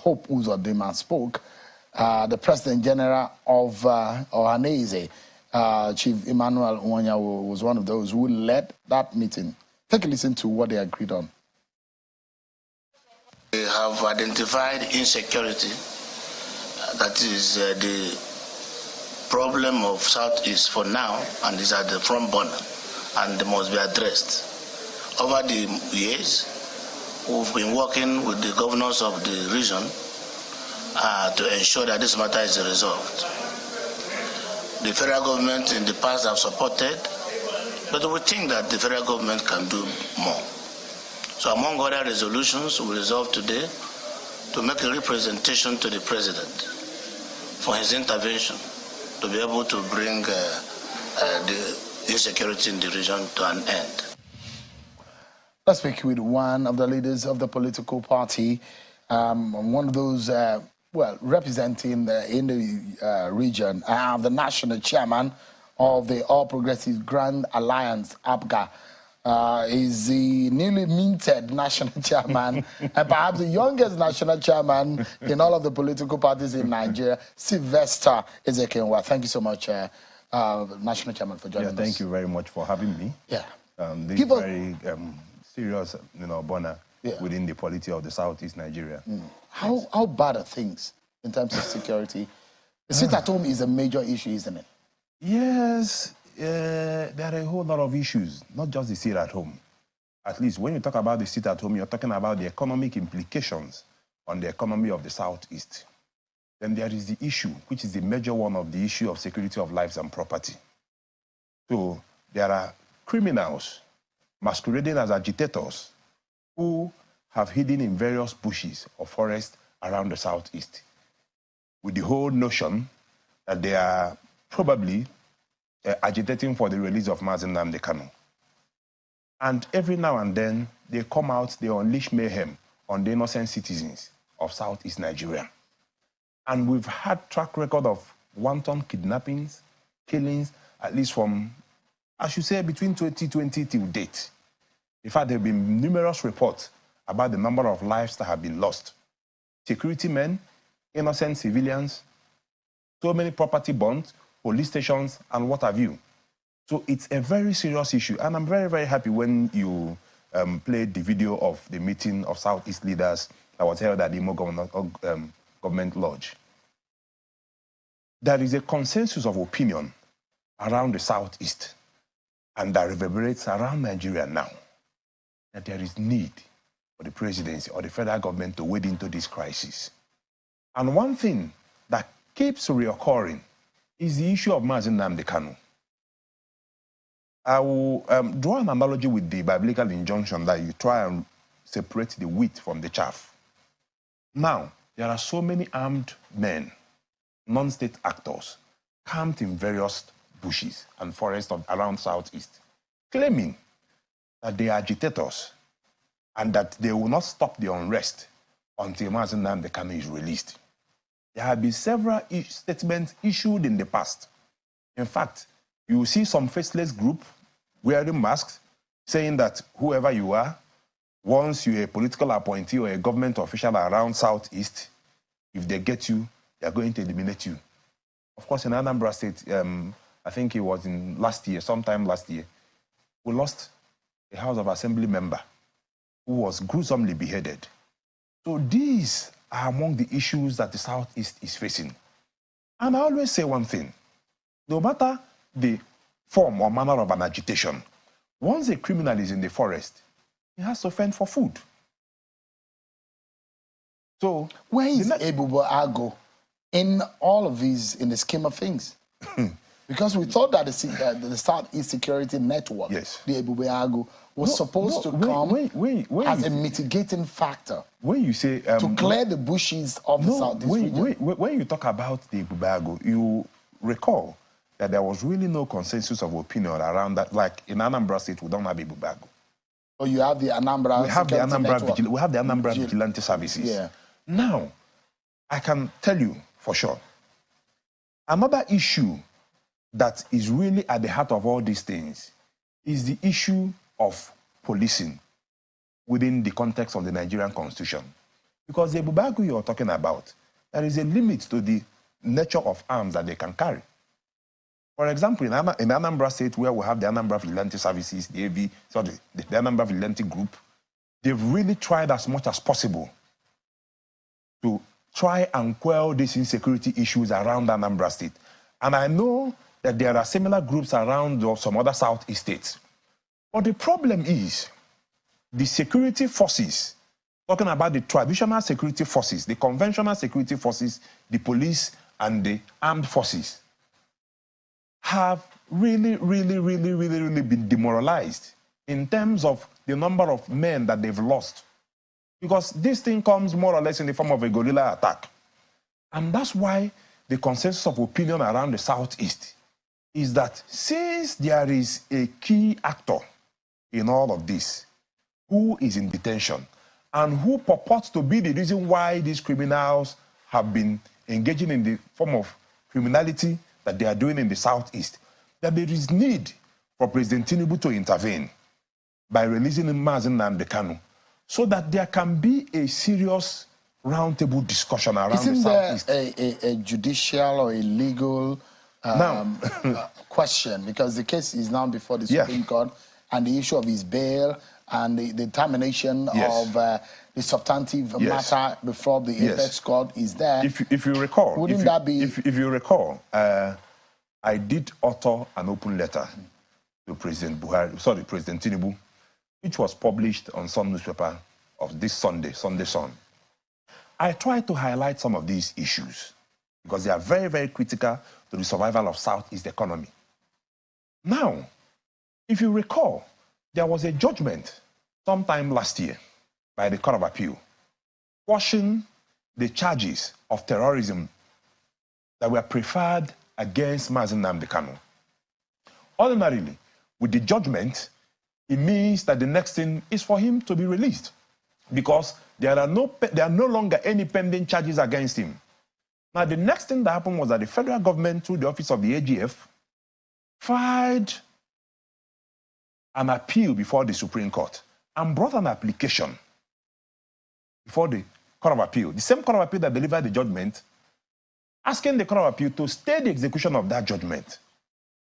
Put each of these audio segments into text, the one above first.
Hope Uzodinma spoke, the President General of Ohanese, Chief Emmanuel Nwanyawo, was one of those who led that meeting. Take a listen to what they agreed on. We have identified insecurity, that is the problem of Southeast for now, and is at the front burner, and must be addressed. Over the years, we've been working with the governors of the region to ensure that this matter is resolved. The federal government in the past have supported, but we think that the federal government can do more. So among other resolutions, we resolved today to make a representation to the president for his intervention to be able to bring the insecurity in the region to an end. Let's speak with one of the leaders of the political party, one of those, representing in the region, the national chairman of the All Progressives Grand Alliance, APGA, is the newly minted national chairman and perhaps the youngest national chairman in all of the political parties in Nigeria, Sylvester Ezekiel. Thank you so much, national chairman, for joining us. Thank you very much for having me. Yeah. This is very serious, bonner within the polity of the Southeast Nigeria. How bad are things in terms of security? The sit at home is a major issue, isn't it? Yes, there are a whole lot of issues, not just the sit at home. At least when you talk about the sit at home, you're talking about the economic implications on the economy of the Southeast. Then there is the issue, which is the major one of the issue of security of lives and property. So there are criminals masquerading as agitators who have hidden in various bushes or forests around the Southeast, with the whole notion that they are probably agitating for the release of Nnamdi Kanu. And every now and then, they come out, they unleash mayhem on the innocent citizens of Southeast Nigeria. And we've had track record of wanton kidnappings, killings, at least from, I should say, between 2020 till date. In fact, there have been numerous reports about the number of lives that have been lost. Security men, innocent civilians, so many property bonds, police stations, and what have you. So it's a very serious issue. And I'm very, very happy when you played the video of the meeting of Southeast leaders that was held at the Imo Government Lodge. There is a consensus of opinion around the Southeast, and that reverberates around Nigeria now, that there is need for the presidency or the federal government to wade into this crisis. And one thing that keeps reoccurring is the issue of Nnamdi Kanu. I will draw an analogy with the biblical injunction that you try and separate the wheat from the chaff. Now, there are so many armed men, non-state actors, camped in various bushes and forests around Southeast, claiming that they are agitators and that they will not stop the unrest until Nnamdi Kanu is released. There have been several statements issued in the past. In fact, you see some faceless group wearing masks saying that whoever you are, once you're a political appointee or a government official around Southeast, if they get you, they're going to eliminate you. Of course, in Anambra State, I think it was in sometime last year, we lost a House of Assembly member who was gruesomely beheaded. So these are among the issues that the Southeast is facing. And I always say one thing, no matter the form or manner of an agitation, once a criminal is in the forest, he has to fend for food. So where is Ebubo Ago in all of these, in the scheme of things? Because we thought that the Southeast Security Network, the Ebubo Ago, was supposed to come as a mitigating factor. When you say to clear the bushes of the Southeast region. When you talk about the Ebubo Ago, you recall that there was really no consensus of opinion around that. Like in Anambra State, we don't have Ebubo Ago. Oh, you have the Anambra. We have the Anambra Vigilante Services. Yeah. Now, I can tell you for sure, another issue that is really at the heart of all these things is the issue of policing within the context of the Nigerian Constitution. Because the Bubagu you're talking about, there is a limit to the nature of arms that they can carry. For example, in Anambra State, where we have the Anambra Vigilante Services, the Anambra Vigilante Group, they've really tried as much as possible to try and quell these insecurity issues around Anambra State. And I know that there are similar groups around some other Southeast states. But the problem is the security forces, talking about the traditional security forces, the conventional security forces, the police and the armed forces, have really been demoralized in terms of the number of men that they've lost. Because this thing comes more or less in the form of a guerrilla attack. And that's why the consensus of opinion around the Southeast is that since there is a key actor in all of this who is in detention and who purports to be the reason why these criminals have been engaging in the form of criminality that they are doing in the Southeast, that there is need for President Tinubu to intervene by releasing Nnamdi Kanu so that there can be a serious roundtable discussion around the Southeast. Isn't there a judicial or a legal question? Because the case is now before the Supreme Court, and the issue of his bail and the termination of the substantive matter before the apex court is there. If you recall, wouldn't that be? If you recall, I did author an open letter to President Tinubu, which was published on some newspaper of this Sunday Sun. I tried to highlight some of these issues because they are very critical to the survival of Southeast economy. Now, if you recall, there was a judgment sometime last year by the Court of Appeal quashing the charges of terrorism that were preferred against Nnamdi Kanu. Ordinarily, with the judgment, it means that the next thing is for him to be released because there are no longer any pending charges against him. Now, the next thing that happened was that the federal government, through the office of the AGF, filed an appeal before the Supreme Court and brought an application before the Court of Appeal, the same Court of Appeal that delivered the judgment, asking the Court of Appeal to stay the execution of that judgment.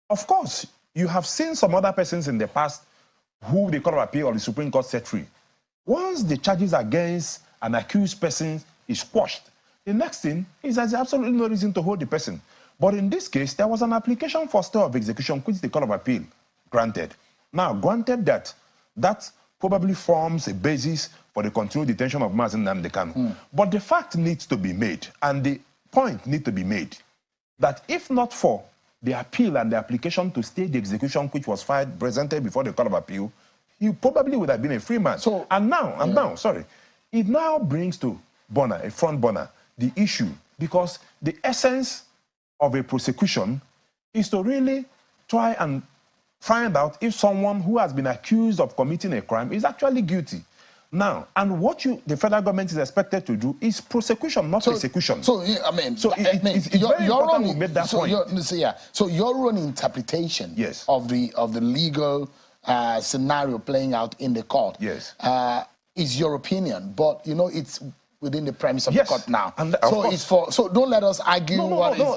Of course, you have seen some other persons in the past who the Court of Appeal or the Supreme Court set free. Once the charges against an accused person is quashed, the next thing is there's absolutely no reason to hold the person. But in this case, there was an application for stay of execution which the Court of Appeal granted. Now, granted that probably forms a basis for the continued detention of Nnamdi Kanu. But the fact needs to be made, and the point needs to be made, that if not for the appeal and the application to stay the execution which was filed, presented before the Court of Appeal, he probably would have been a free man. So, it now brings to a front burner, the issue, because the essence of a prosecution is to really try and find out if someone who has been accused of committing a crime is actually guilty. Now, and what the federal government is expected to do is prosecution, not persecution. So, I mean, it's very important we made that point. So your own interpretation of the legal scenario playing out in the court is your opinion, but you know it's within the premise of the court now. And so don't let us argue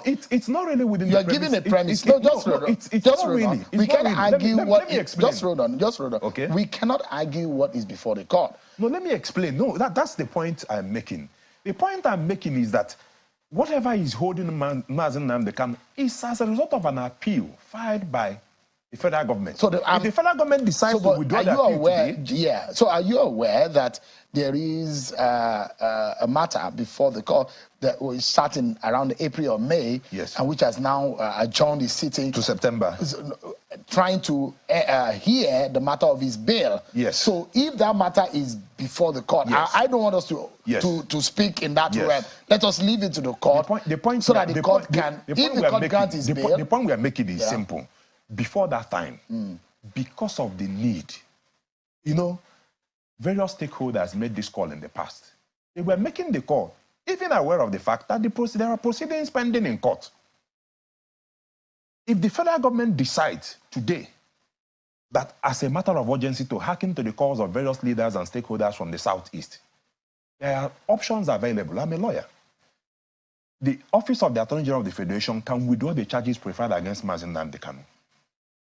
it's not really within the premise. You're giving a premise. Just hold on. We can't argue what is... Just hold on. Okay. We cannot argue what is before the court. No, let me explain. No, that's the point I'm making. The point I'm making is that whatever is holding Nnamdi Kanu is as a result of an appeal filed by the federal government. So if the federal government decides to withdraw the appeal today... So are you aware that there is a matter before the court that was starting around April or May, and which has now adjourned the sitting to September, trying to hear the matter of his bail? So if that matter is before the court, I don't want us to speak in that way. Let us leave it to the court. The point so that the court can, if the court grants his bail. The point we are making is simple. Before that time, because of the need, you know, various stakeholders made this call in the past. They were making the call, even aware of the fact that there are proceedings pending in court. If the federal government decides today that as a matter of urgency to hearken to the calls of various leaders and stakeholders from the Southeast, There are options available. I'm a lawyer. The Office of the Attorney General of the Federation can withdraw the charges preferred against Nnamdi Kanu.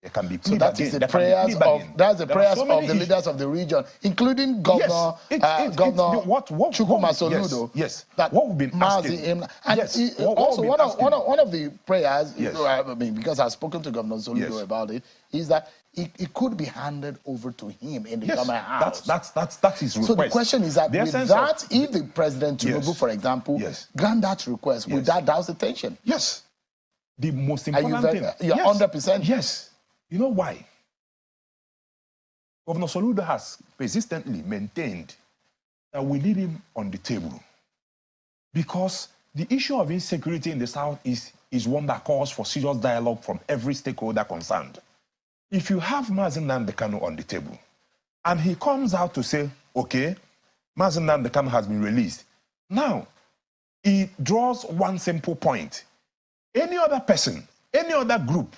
There can be plea so that bargain. is the prayers of the leaders of the region, including Governor Chukwuma Soludo. Yes. That what we've been asking. And also one of the prayers, I mean, because I've spoken to Governor Soludo about it, is that it could be handed over to him in the government house. That's his request. So the question is that if the President Tinubu, for example, grant that request, would that douse the tension? Yes. The most important thing. You're 100%? Yes. You know why? Governor Soludo has persistently maintained that we need him on the table because the issue of insecurity in the South is one that calls for serious dialogue from every stakeholder concerned. If you have Nnamdi Kanu on the table and he comes out to say, okay, Nnamdi Kanu has been released. Now, he draws one simple point. Any other person, any other group,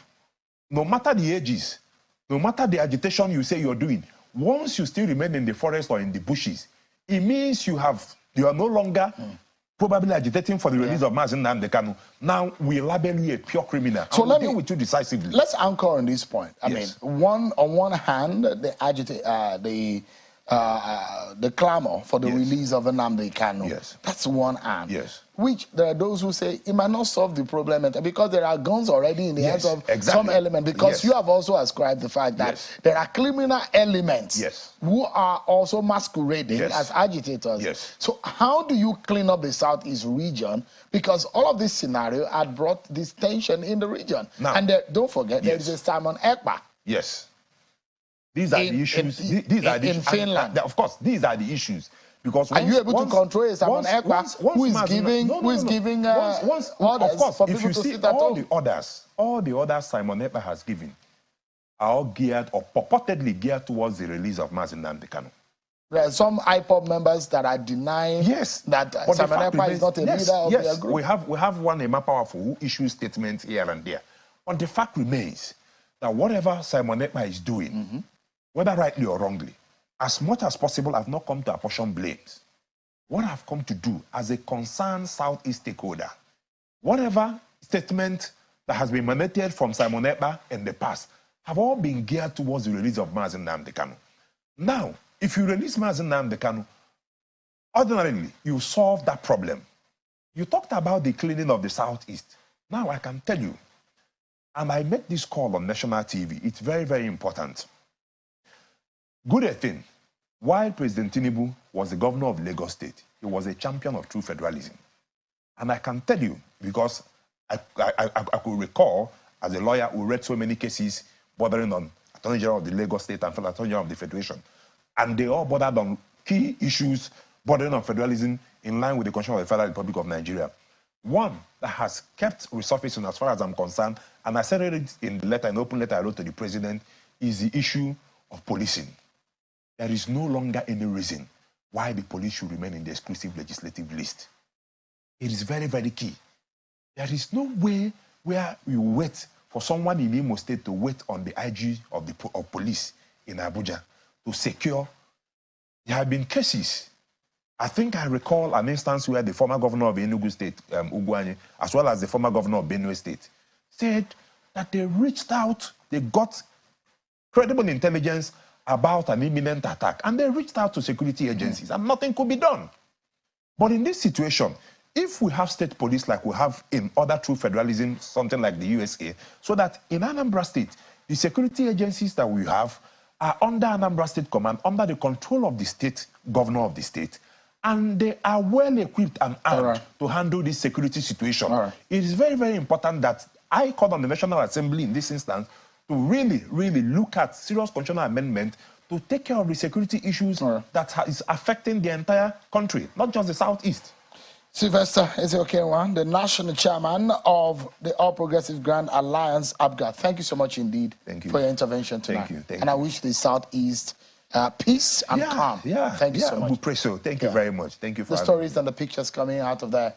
no matter the ages, no matter the agitation you say you're doing, once you still remain in the forest or in the bushes, it means you are no longer probably agitating for the release of Nnamdi Kanu. Now we label you a pure criminal. So let me deal with you decisively. Let's anchor on this point. I mean, on one hand, the clamor for the release of Nnamdi Kanu. That's one hand. Which there are those who say it might not solve the problem because there are guns already in the hands of some element. Because you have also ascribed the fact that there are criminal elements who are also masquerading as agitators. So how do you clean up the Southeast region? Because all of this scenario had brought this tension in the region. Now, and don't forget, there is a Simon Ekpa. These are the issues. These are the issues. Finland. Of course, these are the issues. Because are you able to control a Simon Ekpa who is giving orders for people to sit at home? All the orders Simon Ekpa has given are all geared or purportedly geared towards the release of Nnamdi Kanu. There are some IPOB members that are denying that Simon Ekpa is not a leader of their group. We have one Emma Powerful who issues statements here and there. But the fact remains that whatever Simon Ekpa is doing, whether rightly or wrongly, as much as possible, I've not come to apportion blames. What I've come to do as a concerned Southeast stakeholder, whatever statement that has been emanated from Simon Ekpa in the past have all been geared towards the release of Nnamdi Kanu. Now, if you release Nnamdi Kanu, ordinarily, you solve that problem. You talked about the cleaning of the Southeast. Now I can tell you, and I make this call on national TV, it's very, very important. Good thing, while President Tinubu was the governor of Lagos State, he was a champion of true federalism. And I can tell you, because I could recall, as a lawyer who read so many cases bordering on Attorney General of the Lagos State and Attorney General of the Federation, and they all bordered on key issues bordering on federalism in line with the Constitution of the Federal Republic of Nigeria. One that has kept resurfacing as far as I'm concerned, and I said it in the letter, an open letter I wrote to the president, is the issue of policing. There is no longer any reason why the police should remain in the exclusive legislative list. It is very, very key. There is no way where you wait for someone in Imo State to wait on the IG of police in Abuja to secure. There have been cases. I think I recall an instance where the former governor of Enugu State, Ugwuanyi, as well as the former governor of Benue State, said that they reached out, they got credible intelligence about an imminent attack, and they reached out to security agencies, and nothing could be done. But in this situation, if we have state police like we have in other true federalism, something like the USA, so that in Anambra State, the security agencies that we have are under Anambra State Command, under the control of the state governor of the state, and they are well equipped and armed to handle this security situation. It is very, very important that I call on the National Assembly in this instance to really, really look at serious constitutional amendment to take care of the security issues that is affecting the entire country, not just the Southeast. Sylvester Ezeokenwa, the national chairman of the All Progressive Grand Alliance, APGA. Thank you so much indeed for your intervention tonight. Thank you. And I wish the Southeast peace and calm. Thank you so much. We pray so. Thank you very much. Thank you for the stories and the pictures coming out of there.